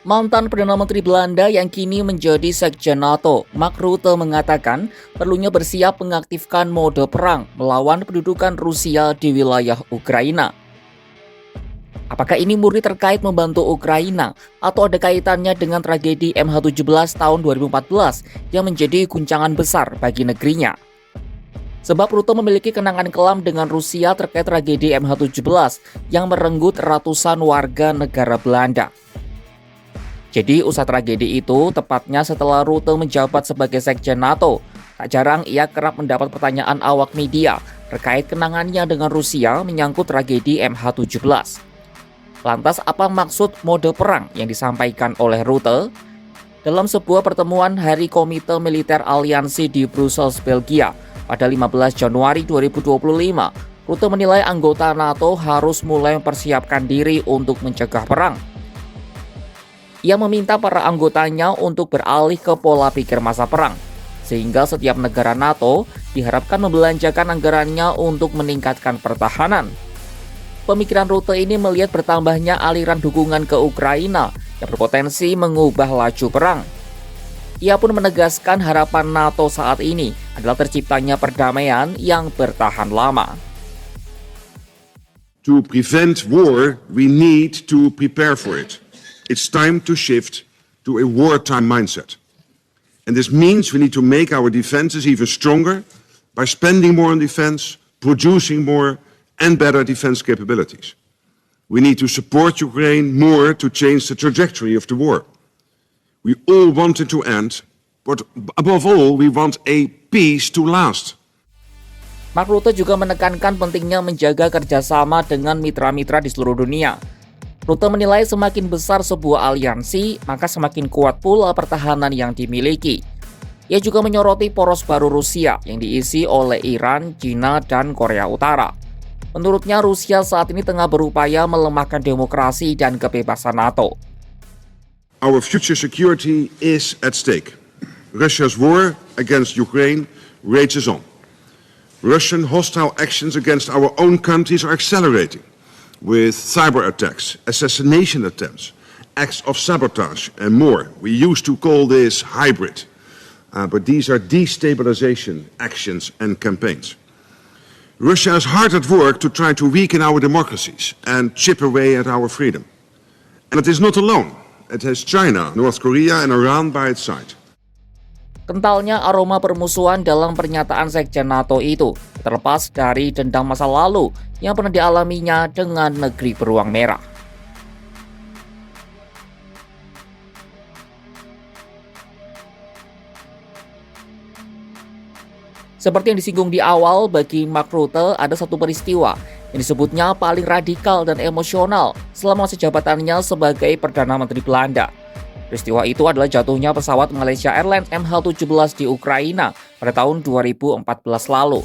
Mantan Perdana Menteri Belanda yang kini menjadi Sekjen NATO, Mark Rutte mengatakan perlunya bersiap mengaktifkan mode perang melawan pendudukan Rusia di wilayah Ukraina. Apakah ini murni terkait membantu Ukraina atau ada kaitannya dengan tragedi MH17 tahun 2014 yang menjadi guncangan besar bagi negerinya? Sebab Rutte memiliki kenangan kelam dengan Rusia terkait tragedi MH17 yang merenggut ratusan warga negara Belanda. Jadi usai tragedi itu, tepatnya setelah Rutte menjabat sebagai Sekjen NATO, tak jarang ia kerap mendapat pertanyaan awak media terkait kenangannya dengan Rusia menyangkut tragedi MH17. Lantas apa maksud mode perang yang disampaikan oleh Rutte? Dalam sebuah pertemuan Hari Komite Militer Aliansi di Brussels, Belgia pada 15 Januari 2025, Rutte menilai anggota NATO harus mulai mempersiapkan diri untuk mencegah perang. Ia meminta para anggotanya untuk beralih ke pola pikir masa perang, sehingga setiap negara NATO diharapkan membelanjakan anggarannya untuk meningkatkan pertahanan. Pemikiran Rutte ini melihat bertambahnya aliran dukungan ke Ukraina yang berpotensi mengubah laju perang. Ia pun menegaskan harapan NATO saat ini adalah terciptanya perdamaian yang bertahan lama. To prevent war, we need to prepare for it. It's time to shift to a wartime mindset. And this means we need to make our defenses even stronger by spending more on defense, producing more and better defense capabilities. We need to support Ukraine more to change the trajectory of the war. We all want it to end, but above all, we want a peace to last. Mark Rutte juga menekankan pentingnya menjaga kerjasama dengan mitra-mitra di seluruh dunia. Rutte menilai semakin besar sebuah aliansi, maka semakin kuat pula pertahanan yang dimiliki. Ia juga menyoroti poros baru Rusia yang diisi oleh Iran, China, dan Korea Utara. Menurutnya, Rusia saat ini tengah berupaya melemahkan demokrasi dan kebebasan NATO. Our future security is at stake. Russia's war against Ukraine rages on. Russian hostile actions against our own countries are accelerating, with cyber attacks, assassination attempts, acts of sabotage, and more. We used to call this hybrid, but these are destabilization actions and campaigns. Russia is hard at work to try to weaken our democracies and chip away at our freedom. And it is not alone. It has China, North Korea, and Iran by its side. Kentalnya aroma permusuhan dalam pernyataan Sekjen NATO itu terlepas dari dendam masa lalu yang pernah dialaminya dengan negeri beruang merah. Seperti yang disinggung di awal, bagi Mark Rutte ada satu peristiwa yang disebutnya paling radikal dan emosional selama masa jabatannya sebagai Perdana Menteri Belanda. Peristiwa itu adalah jatuhnya pesawat Malaysia Airlines MH17 di Ukraina pada tahun 2014 lalu.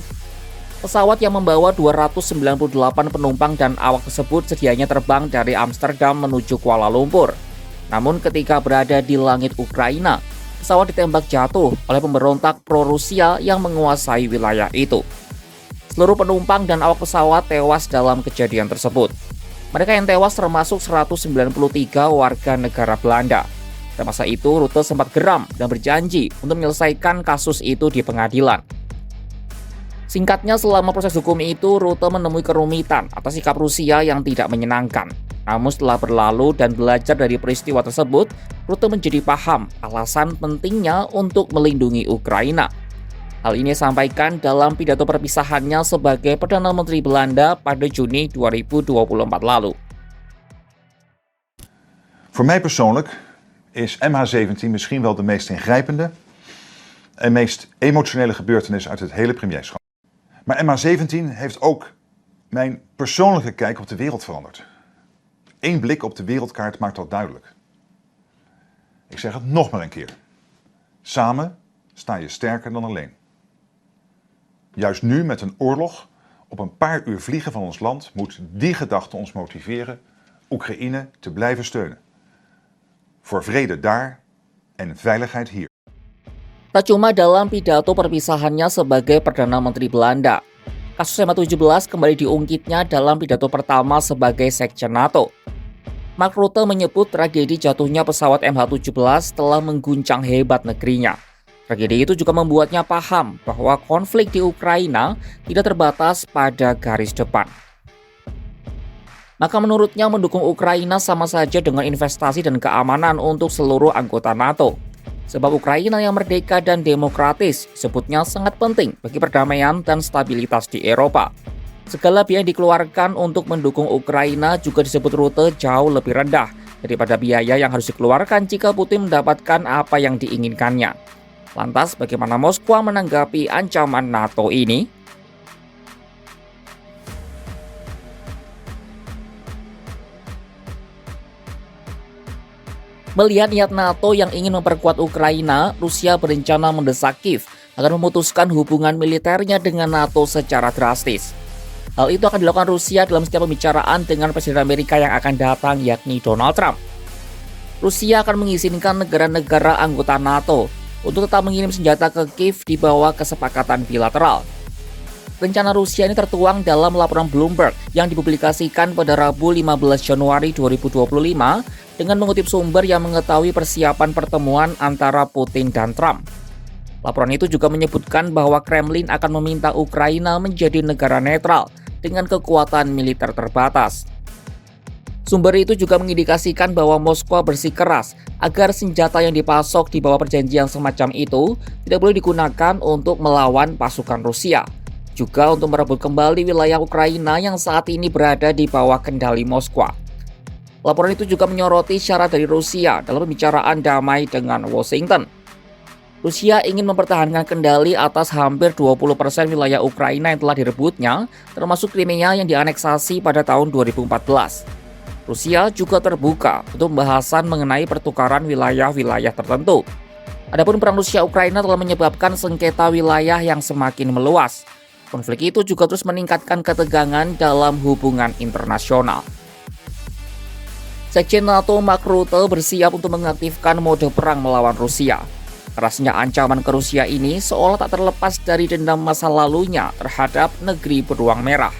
Pesawat yang membawa 298 penumpang dan awak tersebut sedianya terbang dari Amsterdam menuju Kuala Lumpur. Namun ketika berada di langit Ukraina, pesawat ditembak jatuh oleh pemberontak pro-Rusia yang menguasai wilayah itu. Seluruh penumpang dan awak pesawat tewas dalam kejadian tersebut. Mereka yang tewas termasuk 193 warga negara Belanda. Pada masa itu, Rutte sempat geram dan berjanji untuk menyelesaikan kasus itu di pengadilan. Singkatnya, selama proses hukum itu, Rutte menemui kerumitan atas sikap Rusia yang tidak menyenangkan. Namun setelah berlalu dan belajar dari peristiwa tersebut, Rutte menjadi paham alasan pentingnya untuk melindungi Ukraina. Hal ini disampaikan dalam pidato perpisahannya sebagai Perdana Menteri Belanda pada Juni 2024 lalu. Voor mij persoonlijk is MH17 misschien wel de meest ingrijpende en meest emotionele gebeurtenis uit het hele premierschap. Maar MH17 heeft ook mijn persoonlijke kijk op de wereld veranderd. Eén blik op de wereldkaart maakt dat duidelijk. Ik zeg het nog maar een keer. Samen sta je sterker dan alleen. Juist nu met een oorlog op een paar uur vliegen van ons land moet die gedachte ons motiveren Oekraïne te blijven steunen. Voor vrede daar en veiligheid hier. Tak cuma dalam pidato perpisahannya sebagai Perdana Menteri Belanda, kasus MH17 kembali diungkitnya dalam pidato pertama sebagai Sekjen NATO. Mark Rutte menyebut tragedi jatuhnya pesawat MH17 telah mengguncang hebat negerinya. Tragedi itu juga membuatnya paham bahwa konflik di Ukraina tidak terbatas pada garis depan. Maka menurutnya mendukung Ukraina sama saja dengan investasi dan keamanan untuk seluruh anggota NATO. Sebab Ukraina yang merdeka dan demokratis sebutnya sangat penting bagi perdamaian dan stabilitas di Eropa. Segala biaya yang dikeluarkan untuk mendukung Ukraina juga disebut Rutte jauh lebih rendah daripada biaya yang harus dikeluarkan jika Putin mendapatkan apa yang diinginkannya. Lantas bagaimana Moskwa menanggapi ancaman NATO ini? Melihat niat NATO yang ingin memperkuat Ukraina, Rusia berencana mendesak Kiev agar memutuskan hubungan militernya dengan NATO secara drastis. Hal itu akan dilakukan Rusia dalam setiap pembicaraan dengan Presiden Amerika yang akan datang, yakni Donald Trump. Rusia akan mengizinkan negara-negara anggota NATO untuk tetap mengirim senjata ke Kiev di bawah kesepakatan bilateral. Rencana Rusia ini tertuang dalam laporan Bloomberg yang dipublikasikan pada Rabu 15 Januari 2025 dengan mengutip sumber yang mengetahui persiapan pertemuan antara Putin dan Trump. Laporan itu juga menyebutkan bahwa Kremlin akan meminta Ukraina menjadi negara netral dengan kekuatan militer terbatas. Sumber itu juga mengindikasikan bahwa Moskwa bersikeras agar senjata yang dipasok di bawah perjanjian semacam itu tidak boleh digunakan untuk melawan pasukan Rusia, juga untuk merebut kembali wilayah Ukraina yang saat ini berada di bawah kendali Moskwa. Laporan itu juga menyoroti syarat dari Rusia dalam pembicaraan damai dengan Washington. Rusia ingin mempertahankan kendali atas hampir 20% wilayah Ukraina yang telah direbutnya, termasuk Crimea yang dianeksasi pada tahun 2014. Rusia juga terbuka untuk pembahasan mengenai pertukaran wilayah-wilayah tertentu. Adapun perang Rusia-Ukraina telah menyebabkan sengketa wilayah yang semakin meluas. Konflik itu juga terus meningkatkan ketegangan dalam hubungan internasional. Sekjen NATO Mark Rutte bersiap untuk mengaktifkan mode perang melawan Rusia. Kerasnya ancaman ke Rusia ini seolah tak terlepas dari dendam masa lalunya terhadap negeri beruang merah.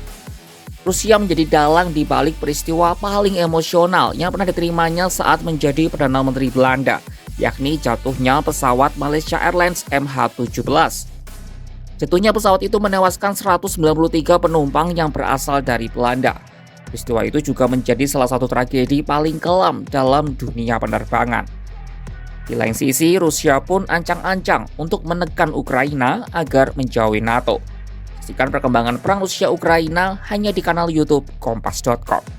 Rusia menjadi dalang di balik peristiwa paling emosional yang pernah diterimanya saat menjadi Perdana Menteri Belanda, yakni jatuhnya pesawat Malaysia Airlines MH17. Jatuhnya pesawat itu menewaskan 193 penumpang yang berasal dari Belanda. Peristiwa itu juga menjadi salah satu tragedi paling kelam dalam dunia penerbangan. Di lain sisi, Rusia pun ancang-ancang untuk menekan Ukraina agar menjauhi NATO. Saksikan perkembangan perang Rusia-Ukraina hanya di kanal YouTube Kompas.com.